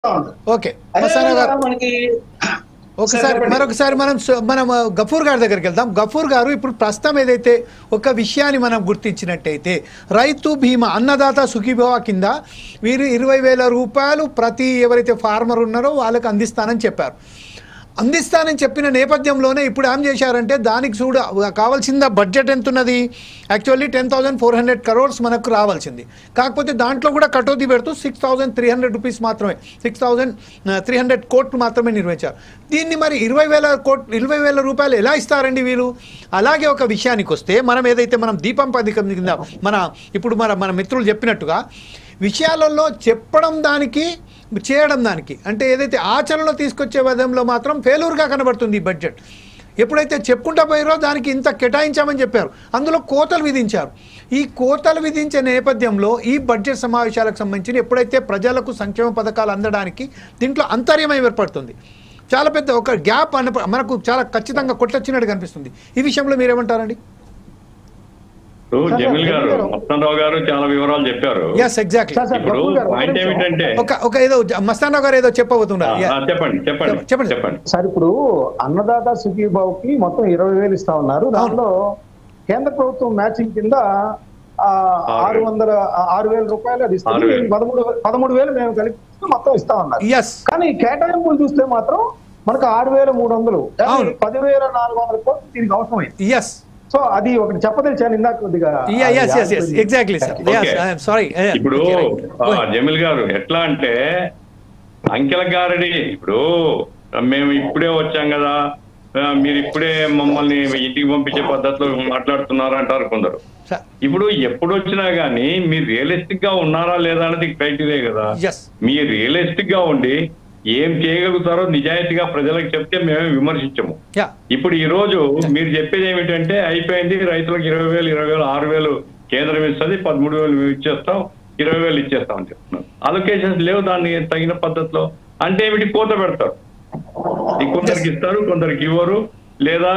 Okay మనకి మరొకసారి మనం గఫూర్ గారి దగ్గరికి వెళ్దాం. గఫూర్ గారు, ఇప్పుడు ప్రస్తుతం ఏదైతే ఒక విషయాన్ని మనం గుర్తించినట్టయితే రైతు బీమా అన్నదాత సుఖీభవ కింద వీరు 20,000 రూపాయలు ప్రతి ఎవరైతే ఫార్మర్ ఉన్నారో వాళ్ళకి అందిస్తానని చెప్పారు. అందిస్తానని చెప్పిన నేపథ్యంలోనే ఇప్పుడు ఏం చేశారంటే దానికి కావాల్సిన బడ్జెట్ ఎంత ఉన్నది, యాక్చువల్లీ 10,400 crores మనకు రావాల్సింది. కాకపోతే దాంట్లో కూడా కటౌతీ పెడుతూ 6,300 రూపీస్ మాత్రమే 6,300 కోట్లు మాత్రమే నిర్వహించారు. దీన్ని మరి 20,000 రూపాయలు ఎలా ఇస్తారండి వీళ్ళు? అలాగే ఒక విషయానికి వస్తే మనం ఏదైతే మనం దీపం పథకం కింద ఇప్పుడు మన మిత్రులు చెప్పినట్టుగా విషయాలలో చెప్పడం దానికి చేయడం దానికి అంటే ఏదైతే ఆచరణలో తీసుకొచ్చే విధంలో మాత్రం ఫెయిల్యూర్గా కనబడుతుంది ఈ బడ్జెట్. ఎప్పుడైతే చెప్పుకుంటా పోయారో దానికి ఇంత కేటాయించామని చెప్పారు, అందులో కోతలు విధించారు. ఈ కోతలు విధించే నేపథ్యంలో ఈ బడ్జెట్ సమావేశాలకు సంబంధించి ఎప్పుడైతే ప్రజలకు సంక్షేమ పథకాలు అందడానికి దీంట్లో అంతర్యం ఏర్పడుతుంది, చాలా పెద్ద ఒక గ్యాప్ మనకు చాలా ఖచ్చితంగా కొట్టొచ్చినట్టు కనిపిస్తుంది. ఈ విషయంలో మీరేమంటారండి? జమీల్ గారు, మస్తానరావు గారు చాలా వివరాలు చెప్పారు. ఇప్పుడు పాయింట్ ఏమిటంటే ఏదో మస్తానరావు గారు ఏదో చెప్పబోతున్నారు. చెప్పండి సార్, ఇప్పుడు అన్నదాత సుఖీభావ్ కి మొత్తం 20,000 ఇస్తా ఉన్నారు. దాంట్లో కేంద్ర ప్రభుత్వం మ్యాచింగ్ కింద 6,000 రూపాయలు అది ఇస్తుంది. 13,000 మేము కలిపి మొత్తం ఇస్తా ఉన్నారు. కానీ కేటాయింపులు చూస్తే మాత్రం మనకు 6,300, 10,400 కోట్లు దీనికి అవసరమైంది. సో అది ఒకటి చెప్పదలిచాను ఇందాక కొద్దిగా. ఇప్పుడు జమీల్ గారు ఎట్లా అంటే అంకెల గారడి, ఇప్పుడు మేము ఇప్పుడే వచ్చాం కదా, మీరు ఇప్పుడే మమ్మల్ని ఇంటికి పంపించే పద్ధతిలో మాట్లాడుతున్నారు అంటారు కొందరు. ఇప్పుడు ఎప్పుడు వచ్చినా గానీ మీరు రియలిస్టిక్ గా ఉన్నారా లేదా అనేది క్రైటీరియా కదా. మీరు రియలిస్టిక్ గా ఉండి ఏం చేయగలుగుతారో నిజాయితీగా ప్రజలకు చెప్తే మేమే విమర్శించము. ఇప్పుడు ఈ రోజు మీరు చెప్పేది ఏమిటంటే అయిపోయింది, రైతులకు 20,000, 6,000 కేంద్రం ఇస్తుంది, 13,000 మేము ఇచ్చేస్తాం, 20,000 ఇచ్చేస్తాం అని చెప్తున్నాం. అలొకేషన్స్ లేవు దాన్ని తగిన పద్ధతిలో. అంటే ఏమిటి, కోత పెడతారు, కొందరికి ఇస్తారు కొందరికి ఇవ్వరు. లేదా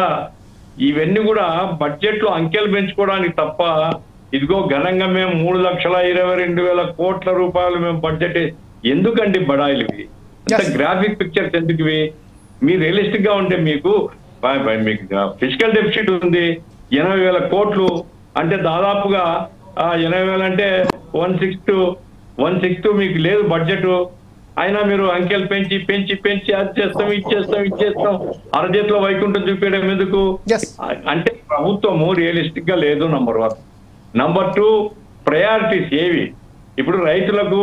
ఇవన్నీ కూడా బడ్జెట్ లో అంకెలు పెంచుకోవడానికి తప్ప, ఇదిగో ఘనంగా మేము 3,22,000 కోట్ల రూపాయలు మేము బడ్జెట్ ఎందుకండి బడాయిలు ఇవి? గ్రాఫిక్ పిక్చర్స్ ఎందుకు? మీరు రియలిస్టిక్ గా ఉంటే మీకు ఫిజికల్ డెఫిసిట్ ఉంది 80,000 కోట్లు అంటే దాదాపుగా 80,000 అంటే 1/6 మీకు లేదు బడ్జెట్. అయినా మీరు అంకెలు పెంచి పెంచి పెంచి అది చేస్తాం ఇచ్చేస్తాం అరచేతిలో వైకుంఠం చూపించడం ఎందుకు? అంటే ప్రభుత్వము రియలిస్టిక్ గా లేదు. నంబర్ 1. నంబర్ 2, ప్రయారిటీస్ ఏవి? ఇప్పుడు రైతులకు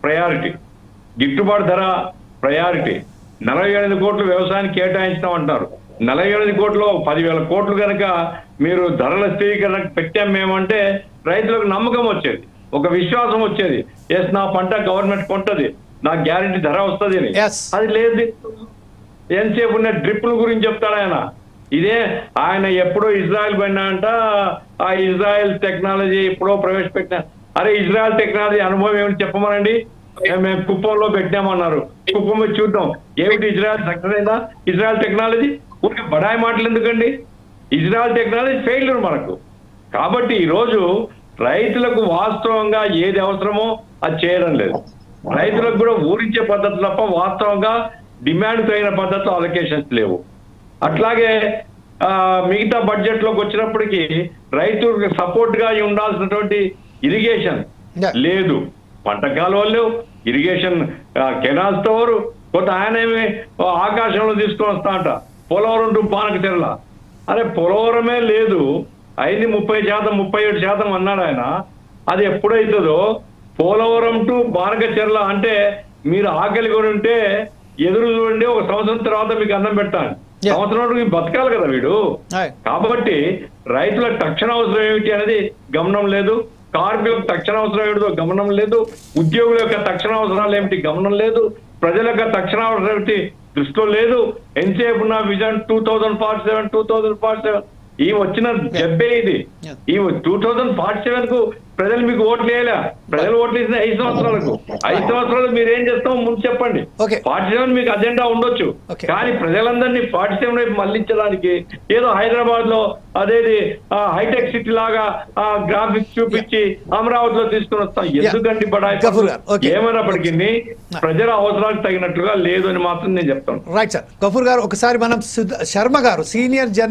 ప్రయారిటీ, గిట్టుబాటు ధర ప్రయారిటీ. 48 కోట్లు వ్యవసాయానికి కేటాయించడం అంటారు. 48 కోట్లు 10,000 కోట్లు కనుక మీరు ధరల స్థిరీకరణ పెట్టాం మేమంటే రైతులకు నమ్మకం వచ్చేది, ఒక విశ్వాసం వచ్చేది. ఎస్, నా పంట గవర్నమెంట్ కొంటది, నాకు గ్యారంటీ ధర వస్తుంది అని. అది లేదు. ఎంతసేపు ఉన్న డ్రిప్పుల గురించి చెప్తాడు ఆయన. ఇదే ఆయన ఎప్పుడో ఇజ్రాయెల్ పోయినా అంట, ఆ ఇజ్రాయెల్ టెక్నాలజీ ఎప్పుడో ప్రవేశపెట్టినా. అరే, ఇజ్రాయెల్ టెక్నాలజీ అనుభవం ఏమిటి చెప్పమనండి. మేము కుప్పంలో పెట్టామన్నారు, కుప్పం చూద్దాం ఏమిటి ఇజ్రాయెల్ సక్సెస్ అయిందా? ఇజ్రాయెల్ టెక్నాలజీ ఊరికి బడాయి మాటలు ఎందుకండి? ఇజ్రాయెల్ టెక్నాలజీ ఫెయిల్యూర్ మనకు. కాబట్టి ఈరోజు రైతులకు వాస్తవంగా ఏది అవసరమో అది చేయడం లేదు. రైతులకు కూడా ఊరించే పద్ధతి తప్ప వాస్తవంగా డిమాండ్ తగిన పద్ధతిలో అలొకేషన్స్ లేవు. అట్లాగే మిగతా బడ్జెట్ లోకి వచ్చినప్పటికీ రైతులకు సపోర్ట్ గా ఉండాల్సినటువంటి ఇరిగేషన్ లేదు, పంట కాలువలు లేవు, ఇరిగేషన్ కెనాల్స్ తో కొంత ఆయనేమి ఆకాశంలో తీసుకొని వస్తా అంట పోలవరం టు బానకచెర్ల. అరే, పోలవరమే లేదు, అయింది 30%, 37% అన్నాడు ఆయన. అది ఎప్పుడైతుందో పోలవరం టు బానకచెర్ల అంటే మీరు ఆకలి కొని ఉంటే ఎదురు చూడండి, ఒక సంవత్సరం తర్వాత మీకు అన్నం పెట్టాలి. సంవత్సరం బతకాలి కదా వీడు. కాబట్టి రైతుల తక్షణ అవసరం ఏమిటి అనేది గమనం లేదు, కార్మికులకు తక్షణ అవసరం ఏమిటో గమనం లేదు, ఉద్యోగుల యొక్క తక్షణ అవసరాలు ఏమిటి గమనం లేదు, ప్రజల యొక్క తక్షణ అవసరం ఏమిటి దృష్టిలో లేదు. ఎంతసేపు ఉన్న విజన్ 2047 ఈ వచ్చిన జబ్బే ఇది. ఈ 2047 కు ప్రజలు మీకు ఓట్లు వేయలే. ప్రజలు ఓట్లు వేసిన 5 సంవత్సరాలకు. 5 సంవత్సరాలు మీరు ఏం చేస్తామో ముందు చెప్పండి. 47 మీకు అజెండా ఉండొచ్చు, కానీ ప్రజలందరినీ 47 వైపు మళ్లించడానికి ఏదో హైదరాబాద్ లో అదేది హైటెక్ సిటీ లాగా గ్రాఫిక్స్ చూపించి అమరావతిలో తీసుకుని వస్తాం. ఎందుకండి బడాయి? ఏమైనప్పటికీ ప్రజల అవసరాలకు తగినట్లుగా లేదు అని మాత్రం నేను చెప్తాను. Right sir. గఫూర్ గారు, ఒకసారి మనం శర్మ గారు సీనియర్ జర్నలిస్ట్